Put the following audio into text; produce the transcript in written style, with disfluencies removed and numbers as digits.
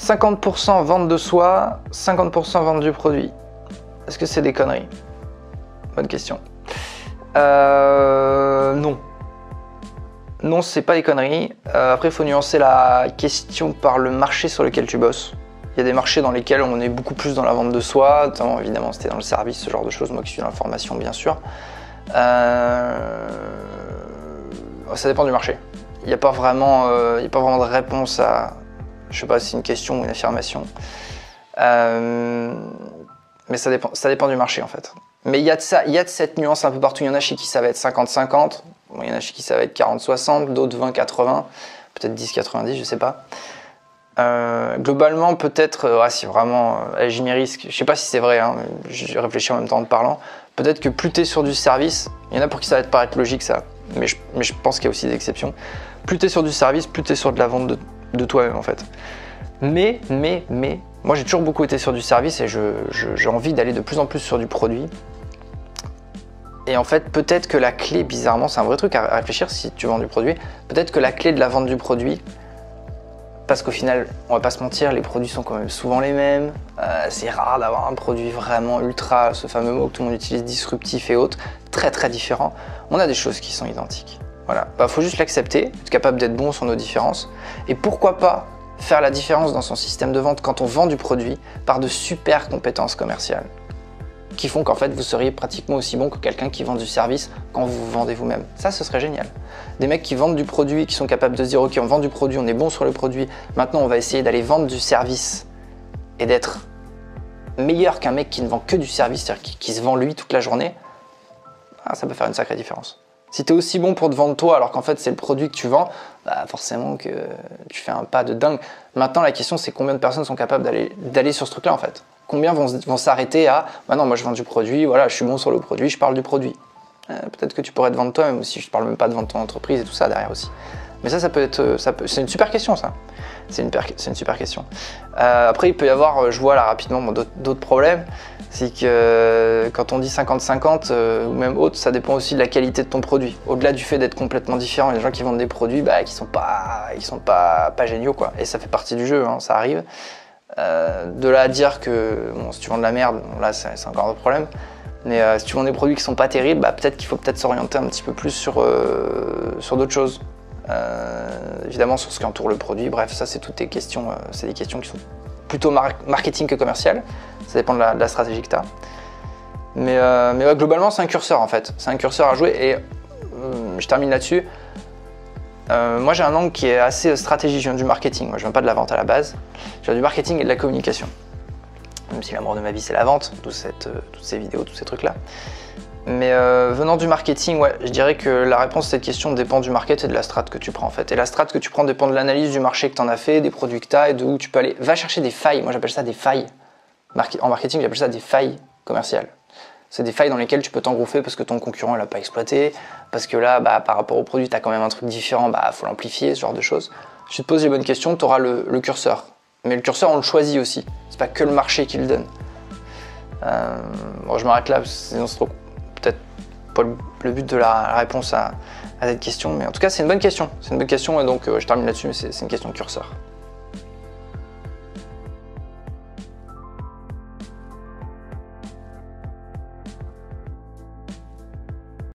50% vente de soi, 50% vente du produit. Est-ce que c'est des conneries? Bonne question. Non. Non, c'est pas des conneries. Après, il faut nuancer la question par le marché sur lequel tu bosses. Il y a des marchés dans lesquels on est beaucoup plus dans la vente de soi, notamment évidemment c'était dans le service, ce genre de choses, moi qui suis dans la formation bien sûr. Ça dépend du marché. Il n'y a pas vraiment de réponse à, je sais pas si c'est une question ou une affirmation. Mais ça dépend du marché en fait. Mais il y a de cette nuance un peu partout. Il y en a chez qui ça va être 50-50, il y en a chez qui ça va être 40-60, d'autres 20-80, peut-être 10-90, je sais pas. Globalement, peut-être, si vraiment j'y mets risque, je sais pas si c'est vrai, hein, je réfléchis en même temps en te parlant, peut-être que plus tu es sur du service, il y en a pour qui ça va te paraître logique ça, mais je pense qu'il y a aussi des exceptions. Plus tu es sur du service, plus tu es sur de la vente de toi-même en fait. Mais, moi j'ai toujours beaucoup été sur du service et j'ai envie d'aller de plus en plus sur du produit. Et en fait, peut-être que la clé, bizarrement, c'est un vrai truc à réfléchir si tu vends du produit, peut-être que la clé de la vente du produit, parce qu'au final, on va pas se mentir, les produits sont quand même souvent les mêmes. C'est rare d'avoir un produit vraiment ultra, ce fameux mot que tout le monde utilise, disruptif et autres, très très différent. On a des choses qui sont identiques. Voilà, faut juste l'accepter, être capable d'être bon sur nos différences. Et pourquoi pas faire la différence dans son système de vente quand on vend du produit par de super compétences commerciales qui font qu'en fait vous seriez pratiquement aussi bon que quelqu'un qui vend du service quand vous vendez vous-même. Ça, ce serait génial. Des mecs qui vendent du produit, qui sont capables de se dire ok, on vend du produit, on est bon sur le produit, maintenant on va essayer d'aller vendre du service et d'être meilleur qu'un mec qui ne vend que du service, c'est-à-dire qui se vend lui toute la journée. Ça peut faire une sacrée différence. Si tu es aussi bon pour te vendre toi alors qu'en fait c'est le produit que tu vends, forcément que tu fais un pas de dingue. Maintenant la question c'est combien de personnes sont capables d'aller sur ce truc-là en fait. Combien vont s'arrêter à non, moi je vends du produit, voilà, je suis bon sur le produit, je parle du produit. Peut-être que tu pourrais te vendre toi, même si je parle même pas de vendre ton entreprise et tout ça derrière aussi. Mais ça peut être, c'est une super question ça. C'est une super question. Après il peut y avoir, je vois là rapidement d'autres problèmes, c'est que quand on dit 50-50 ou même autre, ça dépend aussi de la qualité de ton produit. Au-delà du fait d'être complètement différent, il y a des gens qui vendent des produits qui sont pas géniaux quoi. Et ça fait partie du jeu, hein, ça arrive. De là à dire que si tu vends de la merde, là c'est encore un problème. Mais si tu vends des produits qui sont pas terribles, peut-être qu'il faut s'orienter un petit peu plus sur d'autres choses. Évidemment sur ce qui entoure le produit. Bref, ça c'est toutes tes questions. C'est des questions qui sont plutôt marketing que commerciales. Ça dépend de la stratégie que tu as. Mais ouais, globalement c'est un curseur en fait. C'est un curseur à jouer et je termine là-dessus. Moi j'ai un angle qui est assez stratégique, je viens du marketing, moi je viens pas de la vente à la base, je viens du marketing et de la communication. Même si l'amour de ma vie c'est la vente, toutes ces vidéos, tous ces trucs là. Mais venant du marketing, ouais, je dirais que la réponse à cette question dépend du market et de la strat que tu prends en fait. Et la strat que tu prends dépend de l'analyse du marché que tu en as fait, des produits que tu as et de où tu peux aller. Va chercher des failles, moi j'appelle ça des failles. En marketing j'appelle ça des failles commerciales. C'est des failles dans lesquelles tu peux t'engouffrer parce que ton concurrent l'a pas exploité, parce que là, par rapport au produit, tu as quand même un truc différent, faut l'amplifier, ce genre de choses. Si tu te poses les bonnes questions, tu auras le curseur. Mais le curseur, on le choisit aussi. C'est pas que le marché qui le donne. Bon, je m'arrête là, sinon c'est peut-être pas le but de la réponse à cette question. Mais en tout cas, c'est une bonne question. C'est une bonne question et donc je termine là-dessus, mais c'est une question de curseur.